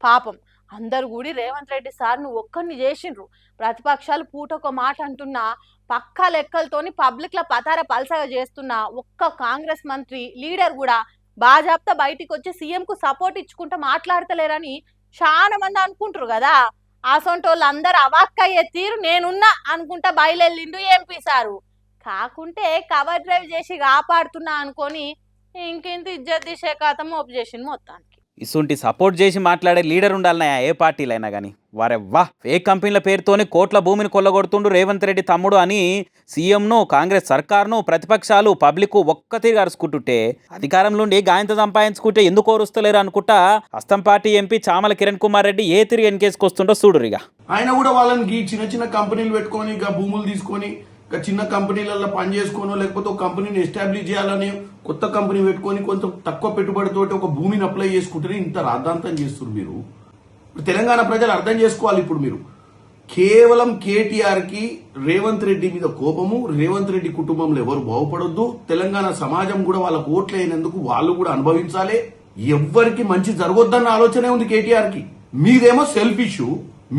పాపం అందరు కూడి రేవంత్ రెడ్డి సార్ నువ్వు ఒక్కరిని చేసిండ్రు. ప్రతిపక్షాలు పూటొక మాట అంటున్నా, పక్కా లెక్కలతోని పబ్లిక్ల పతార పల్సగా చేస్తున్నా ఒక్క కాంగ్రెస్ మంత్రి లీడర్ కూడా బాజాప్తా బయటికి వచ్చి సీఎంకు సపోర్ట్ ఇచ్చుకుంటూ మాట్లాడతలేరని చాలా మంది అనుకుంటారు కదా. అసొంటోళ్ళు అందరు అవాక్కయ్యే తీరు నేనున్నా అనుకుంటా బయలుదేరిండు ఎంపీ సారు. కాకుంటే కవర్ డ్రైవ్ చేసి కాపాడుతున్నా అనుకొని ఇంకింత ఇజ్జత్ తీసే కథం ఓపు చేసింది మొత్తానికి. ఇసుంటి సపోర్ట్ చేసి మాట్లాడే లీడర్ ఉండాలన్నా ఏ పార్టీలైనా కానీ. వారెవ్వా ఫేక్ కంపెనీల పేరుతోని కోట్ల భూమిని కొల్లగొడుతుండు రేవంత్ రెడ్డి తమ్ముడు అని సీఎంను, కాంగ్రెస్ సర్కార్ను, ప్రతిపక్షాలు, పబ్లిక్ ఒక్క తీరు అరుచుకుంటుంటే అధికారంలో ఉండి గాయంత సంపాదించుకుంటే ఎందుకు ఓరుస్తలేరు అనుకుంటా హస్తం పార్టీ ఎంపీ చామల కిరణ్ కుమార్ రెడ్డి ఏ తిరిగి ఎన్కేసుకొస్తుండో చూడురిగా. ఆయన కూడా వాళ్ళని చిన్న చిన్న కంపెనీలు పెట్టుకొని ఇక భూములు తీసుకొని చిన్న కంపెనీలలో పని చేసుకోనో లేకపోతే ఒక కంపెనీని ఎస్టాబ్లిష్ చేయాలని కొత్త కంపెనీ పెట్టుకొని కొంచెం తక్కువ పెట్టుబడితో ఒక భూమిని అప్లై చేసుకుంటే ఇంత రాద్ధాంతం చేస్తున్నారు మీరు. తెలంగాణ ప్రజలు అర్థం చేసుకోవాలి. ఇప్పుడు మీరు కేవలం కేటీఆర్ కి రేవంత్ రెడ్డి మీద కోపము, రేవంత్ రెడ్డి కుటుంబంలో ఎవరు బాగుపడొద్దు, తెలంగాణ సమాజం కూడా వాళ్ళకు ఓట్లు అయినందుకు వాళ్ళు కూడా అనుభవించాలి, ఎవ్వరికి మంచి జరగొద్దన్న ఆలోచనే ఉంది కేటీఆర్ కి. మీరేమో సెల్ఫ్ ఇష్యూ,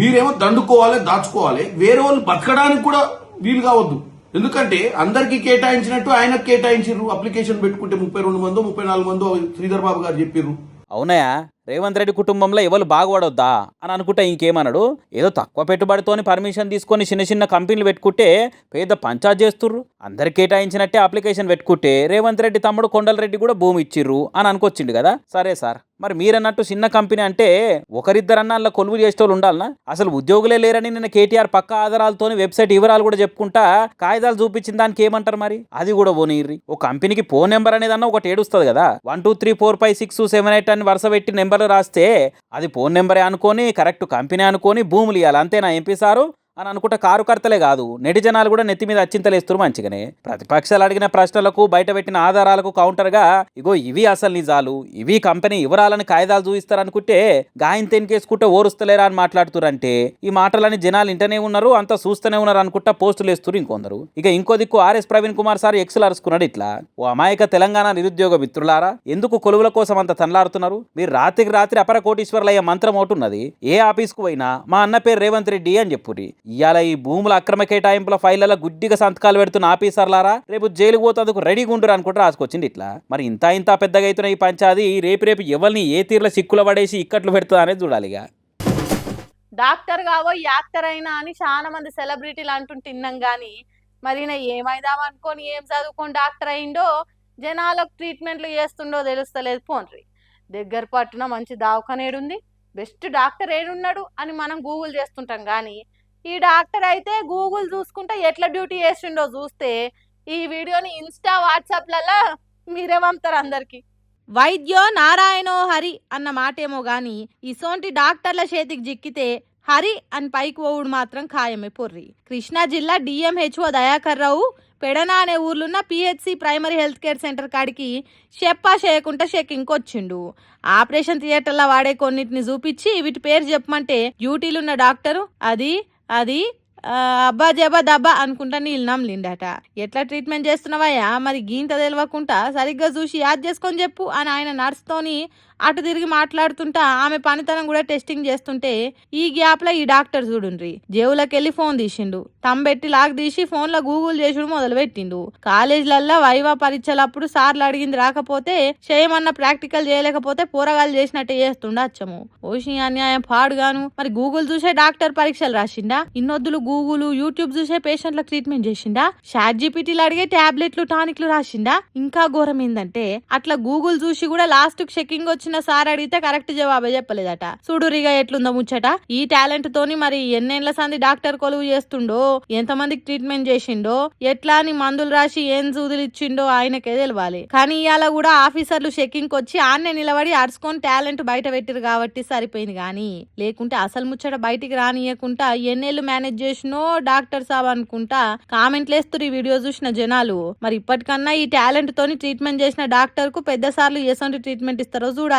మీరేమో దండుకోవాలి, దాచుకోవాలి, వేరే వాళ్ళు బతకడానికి కూడా వీలు కావద్దు. ఎందుకంటే అందరికి కేటాయించినట్టు ఆయనకు కేటాయించారు. అప్లికేషన్ పెట్టుకుంటే 32 మందో 34 మందో శ్రీధర్ బాబు గారు చెప్పారు. అవునయా, రేవంత్ రెడ్డి కుటుంబంలో ఎవరు బాగుపడొద్దా అని అనుకుంటా ఇంకేమన్నాడు. ఏదో తక్కువ పెట్టుబడితోని పర్మిషన్ తీసుకొని చిన్న చిన్న కంపెనీలు పెట్టుకుంటే పేద పంచాయత్ చేస్తుర్రు, అందరికి కేటాయించినట్టే అప్లికేషన్ పెట్టుకుంటే రేవంత్ రెడ్డి తమ్ముడు కొండలరెడ్డి కూడా భూమి ఇచ్చిర్రు అని అనుకొచ్చిండు కదా. సరే సార్, మరి మీరన్నట్టు చిన్న కంపెనీ అంటే ఒకరిద్దరన్నా అలా కొలువు చేసేటోళ్ళు ఉండాలనా? అసలు ఉద్యోగులే లేరని నిన్న కేటీఆర్ పక్క ఆధారాలతోని వెబ్సైట్ వివరాలు కూడా చెప్పుకుంటా కాగితాలు చూపించిన దానికి ఏమంటారు మరి? అది కూడా పోనీర్రి. ఒక కంపెనీకి ఫోన్ నెంబర్ అనేది అన్న ఒకటి ఏడుస్తుంది కదా. 1 2 3 4 5 6 7 8 అని వరుస పెట్టి నెంబర్లు రాస్తే అది ఫోన్ నెంబరే అనుకొని కరెక్ట్ కంపెనీ అనుకొని భూములు ఇవ్వాలి, అంతేనా ఎంపీ సారు అని అనుకుంటే కారు కర్తలే కాదు నెటి జనాలు కూడా నెత్తి మీద అచ్చింతలేస్తారు మంచిగానే. ప్రతిపక్షాలు అడిగిన ప్రశ్నలకు బయట పెట్టిన ఆధారాలకు కౌంటర్గా ఇగో ఇవి అసలు నిజాలు, ఇవి కంపెనీ వివరాలని కాయిదాలు చూపిస్తారనుకుంటే గాయం తెనికేసుకుంటే ఓరుస్తలేరా అని మాట్లాడుతురంటే ఈ మాటలని జనాలు ఇంటనే ఉన్నారు, అంతా చూస్తూనే ఉన్నారు అనుకుంటా పోస్టులు వేస్తారు ఇంకొందరు. ఇక ఇంకో దిక్కు ఆర్ఎస్ ప్రవీణ్ కుమార్ సార్ ఎక్స్లు అరుచుకున్నాడు ఇట్లా, ఓ అమాయక తెలంగాణ నిరుద్యోగ మిత్రులారా, ఎందుకు కొలువుల కోసం అంత తనలాడుతున్నారు? మీరు రాత్రికి రాత్రి అపర కోటీశ్వర్లయ్యే మంత్రం ఒకటి ఉన్నది, ఏ ఆఫీస్కు పోయినా మా అన్న పేరు రేవంత్ రెడ్డి అని చెప్పురి. ఇవాళ ఈ భూముల అక్రమ కేటాయింపుల ఫైళ్లలో గుడ్డిగా సంతకాలు పెడుతున్న ఆఫీసర్లారా రేపు జైలుకు పోతేందుకు రెడీగా ఉండరు అనుకుంటే రాసుకొచ్చింది ఇట్లా. మరి ఇంత పెద్దగా అవుతున్న ఈ పంచాది రేపు ఎవరిని ఏ తీరులో సిక్కులు పడేసి ఇక్కట్లు పెడుతుందా అనేది చూడాలిగా. డాక్టర్ కావో యాక్టర్ అయినా అని చాలా మంది సెలబ్రిటీలు అంటుంటున్నాం గానీ మరి ఏమైదాం అనుకొని ఏం చదువుకొని డాక్టర్ అయిండో జనాలకు ట్రీట్మెంట్లు చేస్తుండో తెలుస్తలేదు. పోన్రి దగ్గర పట్టున మంచి దవాఖానేడుంది, బెస్ట్ డాక్టర్ ఏడున్నాడు అని మనం గూగుల్ చేస్తుంటాం కానీ ఈ డాక్టర్ అయితే గూగుల్ చూసుకుంటే ఎట్లా డ్యూటీ చేసిండో చూస్తే ఈ వీడియోని ఇన్స్టా వాట్సాప్లలో మీరే పంపుతారు అందరికి. వైద్యో నారాయణో హరి అన్న మాటేమో గాని ఇసోంటి డాక్టర్ల చేతికి జిక్కితే హరి అని పైకి పోవుడు మాత్రం ఖాయమే పొర్రి. కృష్ణా జిల్లా డిఎంహెచ్ఓ దయాకర్ రావు పెడన అనే ఊర్లున్న PHC primary health care centre కాడికి చెప్పా చేయకుండా చెకింగ్కి వచ్చిండు. ఆపరేషన్ థియేటర్లో వాడే కొన్నిటిని చూపించి వీటి పేరు చెప్పమంటే డ్యూటీలున్న డాక్టరు అది అబ్బా జబ్బా దబ్బా అనుకుంటా నీళ్ళు నమ్మలిండట. ఎట్లా ట్రీట్మెంట్ చేస్తున్నావయ్యా మరి గీంత తెలియకుండా సరిగ్గా చూసి యాద్ చేసుకొని చెప్పు అని ఆయన నర్స్తోని అటు తిరిగి మాట్లాడుతుంటా ఆమె పనితనం కూడా టెస్టింగ్ చేస్తుంటే ఈ గ్యాప్ లో ఈ డాక్టర్ చూడుండ్రి జేవులకెళ్ళి ఫోన్ తీసిండు, తంబెట్టి లాగ్ తీసి ఫోన్ లో గూగుల్ చేసుడు మొదలు పెట్టిండు. కాలేజీలల్లో వైవా పరీక్షలప్పుడు సార్లు అడిగింది రాకపోతే చేయమన్న ప్రాక్టికల్ చేయలేకపోతే పోరగాలు చేసినట్టే చేస్తుండ అచ్చము. ఓషి అన్యాయం పాడుగాను. మరి గూగుల్ చూసే డాక్టర్ పరీక్షలు రాసిండా? ఇన్నొద్దులు గూగుల్ యూట్యూబ్ చూసే పేషెంట్లకు ట్రీట్మెంట్ చేసిండా? చాట్ జీపీటీలు అడిగే టాబ్లెట్లు టానిక్లు రాసిండా? ఇంకా ఘోరం ఏందంటే అట్లా గూగుల్ చూసి కూడా లాస్ట్ చెకింగ్ వచ్చి సార్ అడిగితే కరెక్ట్ జవాబే చెప్పలేదట. చూడురిగా ఎట్లుందో ముచ్చట. ఈ టాలెంట్ తోని మరి ఎన్నేళ్ల సంది డాక్టర్ కొలువు చేస్తుండో, ఎంతమందికి ట్రీట్మెంట్ చేసిండో, ఎట్లా అని మందులు రాసి ఏం సూదులు ఇచ్చిండో ఆయనకే తెలవాలి. కానీ ఇవాళ కూడా ఆఫీసర్లు చెకింగ్ వచ్చి ఆన్నే నిలబడి అరుచుకొని టాలెంట్ బయట పెట్టిరు కాబట్టి సరిపోయింది. కానీ లేకుంటే అసలు ముచ్చట బయటికి రానియకుండా ఎన్నేళ్లు మేనేజ్ చేసినో డాక్టర్ సాబ్ అనుకుంటా కామెంట్లు వేస్తారు ఈ వీడియో చూసిన జనాలు. మరి ఇప్పటికన్నా ఈ టాలెంట్ తోని ట్రీట్మెంట్ చేసిన డాక్టర్ కు పెద్ద సార్లు ఎసంటి ట్రీట్మెంట్ ఇస్తారో చూడాలిగా.